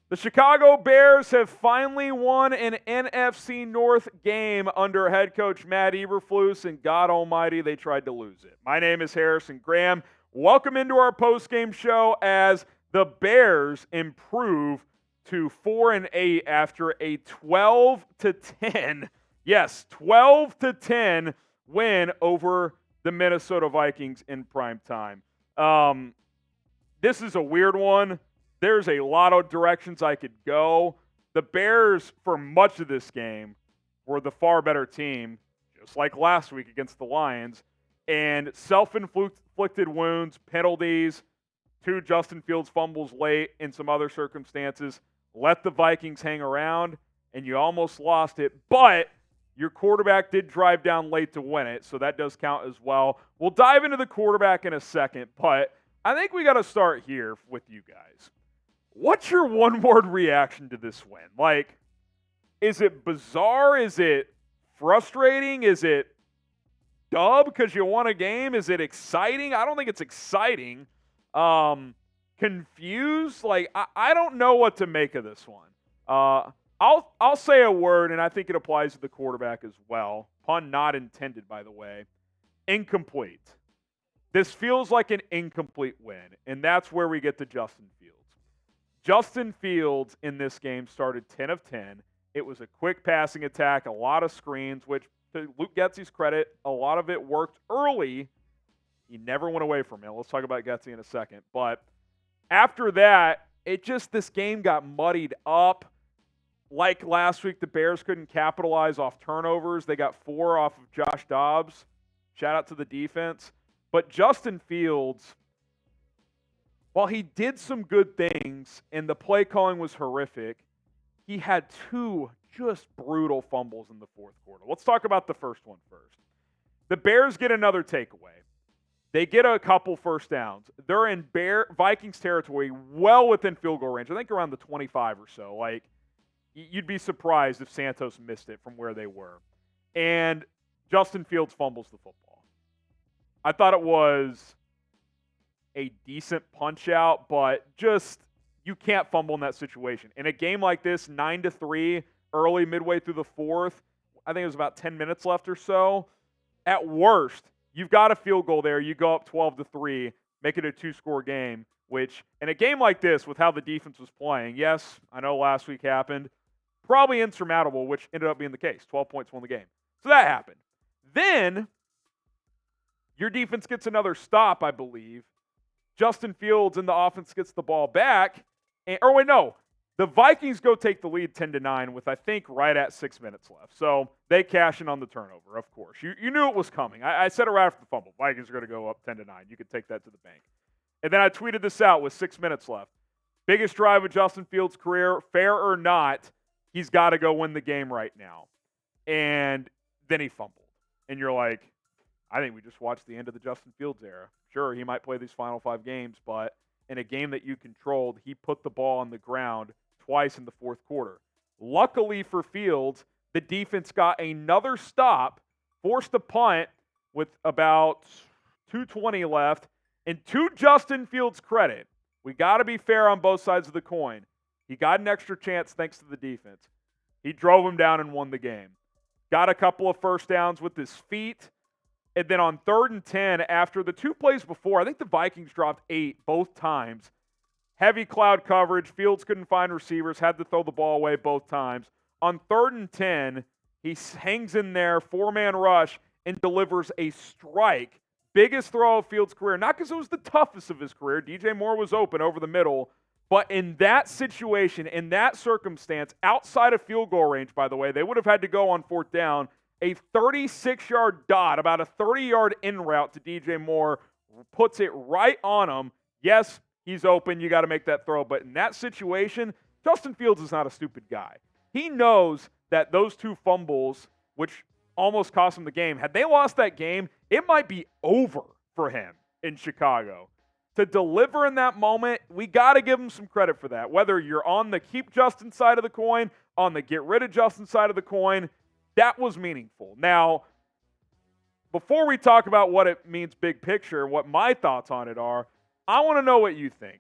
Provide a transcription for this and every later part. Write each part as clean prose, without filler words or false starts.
The Chicago Bears have finally won an NFC North game under head coach Matt Eberflus, and God almighty, they tried to lose it. My name is Harrison Graham. Welcome into our post-game show as the Bears improve to 4-8 after a 12-10, yes, 12-10 win over the Minnesota Vikings in prime time. This is a weird one. There's a lot of directions I could go. The Bears, for much of this game, were the far better team, just like last week against the Lions. And self-inflicted wounds, penalties, 2 Justin Fields fumbles late, and some other circumstances let the Vikings hang around, and you almost lost it. But your quarterback did drive down late to win it, so that does count as well. We'll dive into the quarterback in a second, but I think we got to start here with you guys. What's your one-word reaction to this win? Like, is it bizarre? Is it frustrating? Is it dub because you won a game? Is it exciting? I don't think it's exciting. Confused? Like, I don't know what to make of this one. I'll say a word, and I think it applies to the quarterback as well. Pun not intended, by the way. Incomplete. This feels like an incomplete win, and that's where we get to Justin Fields. Justin Fields in this game started 10 of 10. It was a quick passing attack, a lot of screens, which, to Luke Getsy's credit, a lot of it worked early. He never went away from it. Let's talk about Getsy in a second. But after that, this game got muddied up. Like last week, the Bears couldn't capitalize off turnovers. They got 4 off of Josh Dobbs. Shout out to the defense. But Justin Fields, while he did some good things and the play calling was horrific, he had 2 just brutal fumbles in the fourth quarter. Let's talk about the first one first. The Bears get another takeaway. They get a couple first downs. They're in Vikings territory, well within field goal range. I think around the 25 or so. Like, you'd be surprised if Santos missed it from where they were. And Justin Fields fumbles the football. I thought it was a decent punch out, but just you can't fumble in that situation. In a game like this, 9-3, early, midway through the fourth, I think it was about 10 minutes left or so. At worst, you've got a field goal there. You go up 12-3, make it a 2-score game, which in a game like this, with how the defense was playing, yes, I know last week happened, probably insurmountable, which ended up being the case. 12 points won the game. So that happened. Then your defense gets another stop, I believe. Justin Fields and the offense gets the ball back. The Vikings go take the lead 10-9 with, I think, right at 6 minutes left. So they cash in on the turnover, of course. You knew it was coming. I said it right after the fumble. Vikings are going to go up 10-9. You could take that to the bank. And then I tweeted this out with 6 minutes left. Biggest drive of Justin Fields' career, fair or not, he's got to go win the game right now. And then he fumbled. And you're like, I think we just watched the end of the Justin Fields era. Sure, he might play these final 5 games, but in a game that you controlled, he put the ball on the ground twice in the fourth quarter. Luckily for Fields, the defense got another stop, forced a punt with about 2:20 left, and to Justin Fields' credit, we got to be fair on both sides of the coin. He got an extra chance thanks to the defense. He drove him down and won the game. Got a couple of first downs with his feet. And then on 3rd and 10, after the 2 plays before, I think the Vikings dropped 8 both times. Heavy cloud coverage. Fields couldn't find receivers, had to throw the ball away both times. On 3rd and 10, he hangs in there, 4-man rush, and delivers a strike. Biggest throw of Fields' career. Not because it was the toughest of his career. DJ Moore was open over the middle. But in that situation, in that circumstance, outside of field goal range, by the way, they would have had to go on 4th down. A 36-yard dot, about a 30-yard in route to DJ Moore, puts it right on him. Yes, he's open. You got to make that throw. But in that situation, Justin Fields is not a stupid guy. He knows that those 2 fumbles, which almost cost him the game, had they lost that game, it might be over for him in Chicago. To deliver in that moment, we got to give him some credit for that. Whether you're on the keep Justin side of the coin, on the get rid of Justin side of the coin, that was meaningful. Now, before we talk about what it means big picture, what my thoughts on it are, I want to know what you think.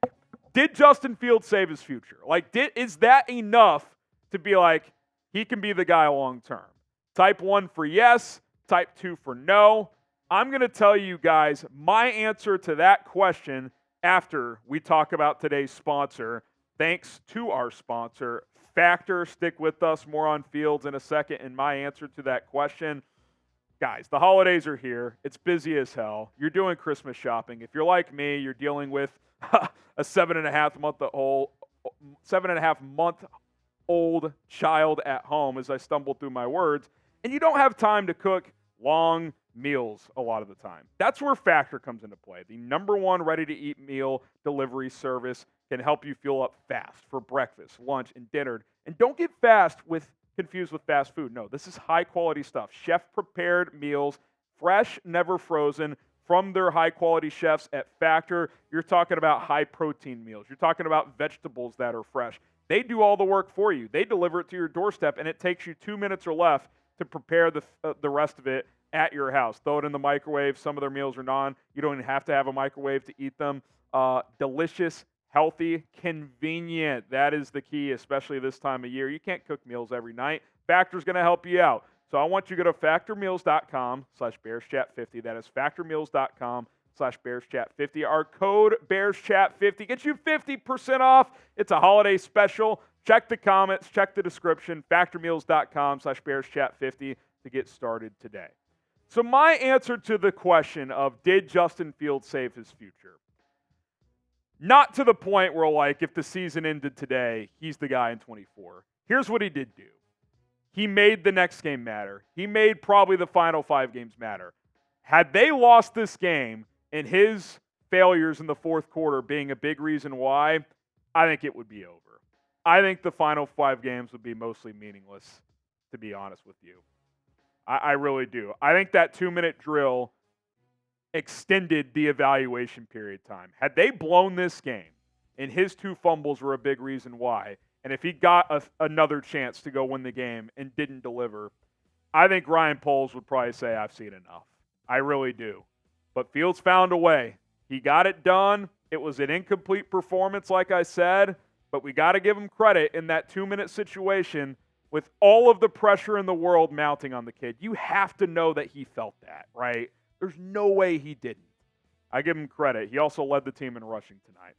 did Justin Fields save his future? Like, is that enough to be like, he can be the guy long term? Type 1 for yes, type 2 for no. I'm going to tell you guys my answer to that question after we talk about today's sponsor. Thanks to our sponsor, Factor. Stick with us. More on Fields in a second and my answer to that question. Guys, the holidays are here. It's busy as hell. You're doing Christmas shopping. If you're like me, you're dealing with a 7.5-month-old child at home as I stumble through my words, and you don't have time to cook long meals a lot of the time. That's where Factor comes into play. The #1 ready-to-eat meal delivery service can help you fuel up fast for breakfast, lunch, and dinner. And don't get confused with fast food. No, this is high-quality stuff. Chef-prepared meals, fresh, never frozen, from their high-quality chefs at Factor. You're talking about high-protein meals. You're talking about vegetables that are fresh. They do all the work for you. They deliver it to your doorstep, and it takes you 2 minutes or less to prepare the rest of it at your house. Throw it in the microwave. Some of their meals are you don't even have to have a microwave to eat them. Delicious, healthy, convenient. That is the key, especially this time of year. You can't cook meals every night. Factor's going to help you out. So I want you to go to factormeals.com/BearsChat50. That is factormeals.com/BearsChat50. Our code BearsChat50 gets you 50% off. It's a holiday special. Check the comments, check the description, factormeals.com/BearsChat50 to get started today. So my answer to the question of did Justin Fields save his future? Not to the point where, like, if the season ended today, he's the guy in 24. Here's what he did do. He made the next game matter. He made probably the final 5 games matter. Had they lost this game and his failures in the fourth quarter being a big reason why, I think it would be over. I think the final 5 games would be mostly meaningless, to be honest with you. I really do. I think that 2-minute drill extended the evaluation period time. Had they blown this game and his 2 fumbles were a big reason why, and if he got another chance to go win the game and didn't deliver, I think Ryan Poles would probably say, I've seen enough. I really do. But Fields found a way. He got it done. It was an incomplete performance, like I said, but we got to give him credit in that 2-minute situation with all of the pressure in the world mounting on the kid. You have to know that he felt that, right? There's no way he didn't. I give him credit. He also led the team in rushing tonight.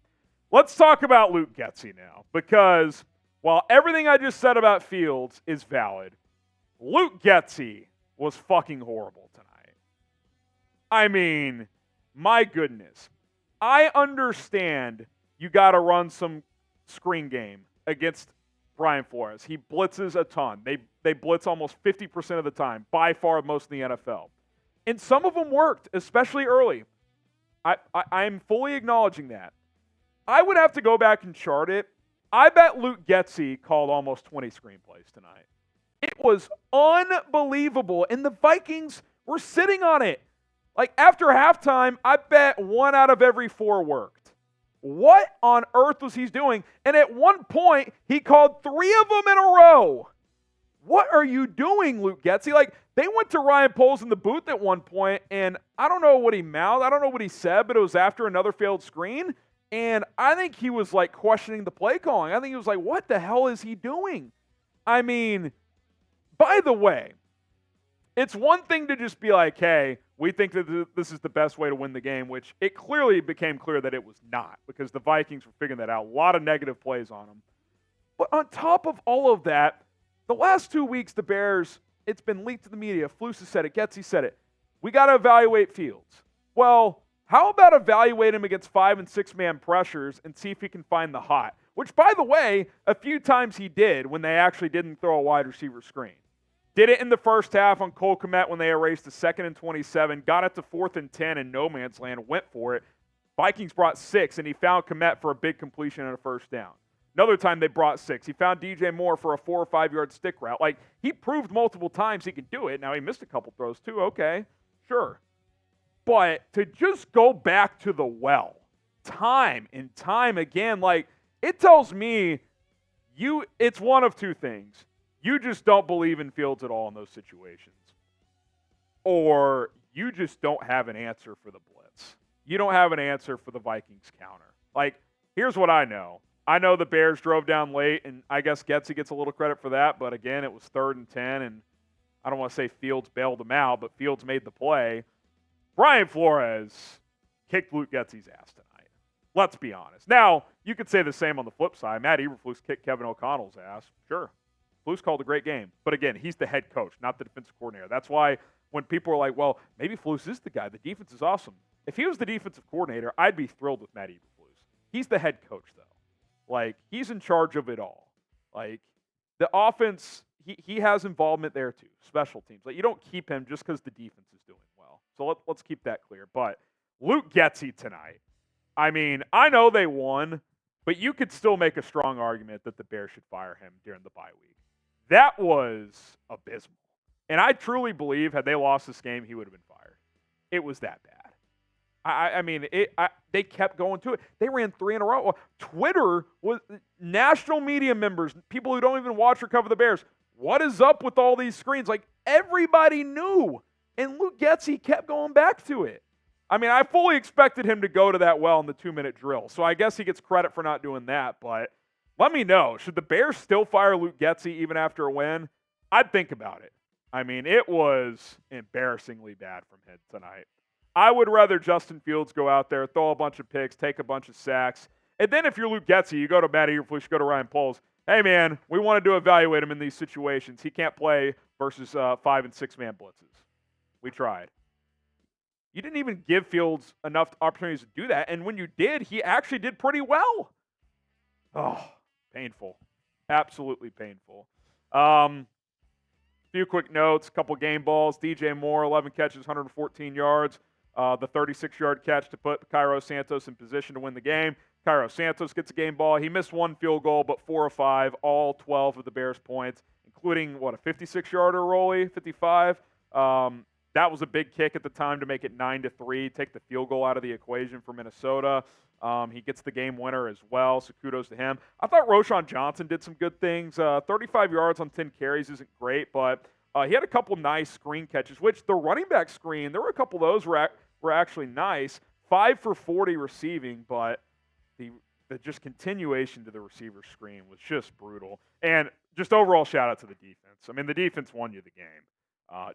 Let's talk about Luke Getsy now, because while everything I just said about Fields is valid, Luke Getsy was fucking horrible tonight. I mean, my goodness. I understand you got to run some screen game against Brian Flores. He blitzes a ton. They blitz almost 50% of the time, by far most in the NFL. And some of them worked, especially early. I'm fully acknowledging that. I would have to go back and chart it. I bet Luke Getsy called almost 20 screenplays tonight. It was unbelievable, and the Vikings were sitting on it. Like, after halftime, I bet 1 out of every 4 worked. What on earth was he doing? And at one point, he called 3 of them in a row. What are you doing, Luke Getsy? Like, they went to Ryan Poles in the booth at one point, and I don't know what he mouthed. I don't know what he said, but it was after another failed screen. And I think he was, like, questioning the play calling. I think he was like, what the hell is he doing? I mean, by the way, it's one thing to just be like, hey, we think that this is the best way to win the game, which it clearly became clear that it was not, because the Vikings were figuring that out. A lot of negative plays on them. But on top of all of that, the last 2 weeks, the Bears, it's been leaked to the media. Flus has said it. Getsy said it. We got to evaluate Fields. Well, how about evaluate him against 5- and 6-man pressures and see if he can find the hot? Which, by the way, a few times he did when they actually didn't throw a wide receiver screen. Did it in the first half on Cole Kmet when they erased the 2nd and 27, got it to 4th and 10 in no man's land, went for it. Vikings brought 6, and he found Kmet for a big completion and a first down. Another time they brought 6. He found DJ Moore for a 4- or 5-yard stick route. Like, he proved multiple times he could do it. Now, he missed a couple throws too. Okay, sure. But to just go back to the well time and time again, like, it tells me it's one of 2 things. You just don't believe in Fields at all in those situations. Or you just don't have an answer for the blitz. You don't have an answer for the Vikings counter. Like, here's what I know. I know the Bears drove down late, and I guess Getsy gets a little credit for that. But again, it was 3rd and 10, and I don't want to say Fields bailed them out, but Fields made the play. Brian Flores kicked Luke Getsy's ass tonight. Let's be honest. Now, you could say the same on the flip side. Matt Eberflus kicked Kevin O'Connell's ass. Sure. Flus called a great game. But again, he's the head coach, not the defensive coordinator. That's why when people are like, well, maybe Flus is the guy. The defense is awesome. If he was the defensive coordinator, I'd be thrilled with Matt Eberflus. He's the head coach, though. Like, he's in charge of it all. Like, the offense, he has involvement there, too. Special teams. Like, you don't keep him just because the defense is doing well. So let's keep that clear. But Luke Getsy tonight, I mean, I know they won, but you could still make a strong argument that the Bears should fire him during the bye week. That was abysmal. And I truly believe had they lost this game, he would have been fired. It was that bad. I mean, they kept going to it. They ran 3 in a row. Twitter was national media members, people who don't even watch or cover the Bears. What is up with all these screens? Like, everybody knew. And Luke Getsy kept going back to it. I mean, I fully expected him to go to that well in the 2-minute drill. So I guess he gets credit for not doing that. But let me know, should the Bears still fire Luke Getsy even after a win? I'd think about it. I mean, it was embarrassingly bad from him tonight. I would rather Justin Fields go out there, throw a bunch of picks, take a bunch of sacks. And then if you're Luke Getsy, you go to Matt Eberflus, you go to Ryan Poles. Hey, man, we wanted to evaluate him in these situations. He can't play versus 5- and 6-man blitzes. We tried. You didn't even give Fields enough opportunities to do that. And when you did, he actually did pretty well. Oh, painful. Absolutely painful. Few quick notes, couple game balls. DJ Moore, 11 catches, 114 yards. The 36-yard catch to put Cairo Santos in position to win the game. Cairo Santos gets a game ball. He missed 1 field goal, but 4 of 5, all 12 of the Bears' points, including, a 56-yarder, Rolly, 55. That was a big kick at the time to make it 9-3, take the field goal out of the equation for Minnesota. He gets the game winner as well, so kudos to him. I thought Roschon Johnson did some good things. 35 yards on 10 carries isn't great, but he had a couple nice screen catches, which the running back screen, there were a couple of those were actually nice. 5 for 40 receiving, but the just continuation to the receiver screen was just brutal. And just overall shout out to the defense. I mean, the defense won you the game.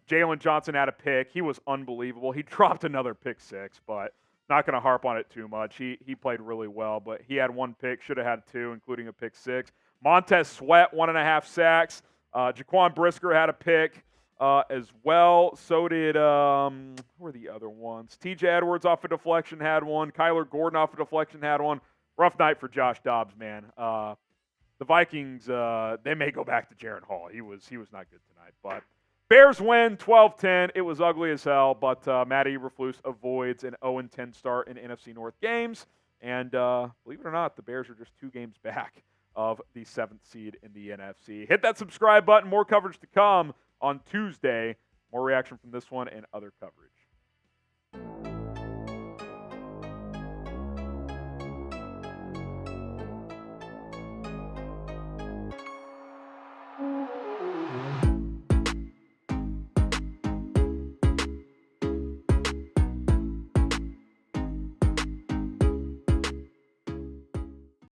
Jalen Johnson had a pick. He was unbelievable. He dropped another pick 6, but not going to harp on it too much. He played really well, but he had 1 pick, should have had 2, including a pick 6. Montez Sweat, 1.5 sacks. Jaquan Brisker had a pick as well. So did, who were the other ones? TJ Edwards off a deflection had 1. Kyler Gordon off a deflection had 1. Rough night for Josh Dobbs, man. The Vikings, they may go back to Jaron Hall. He was not good tonight, but Bears win 12-10. It was ugly as hell, but Matt Eberflus avoids an 0-10 start in NFC North games. And believe it or not, the Bears are just 2 games back of the 7th seed in the NFC. Hit that subscribe button. More coverage to come on Tuesday. More reaction from this one and other coverage.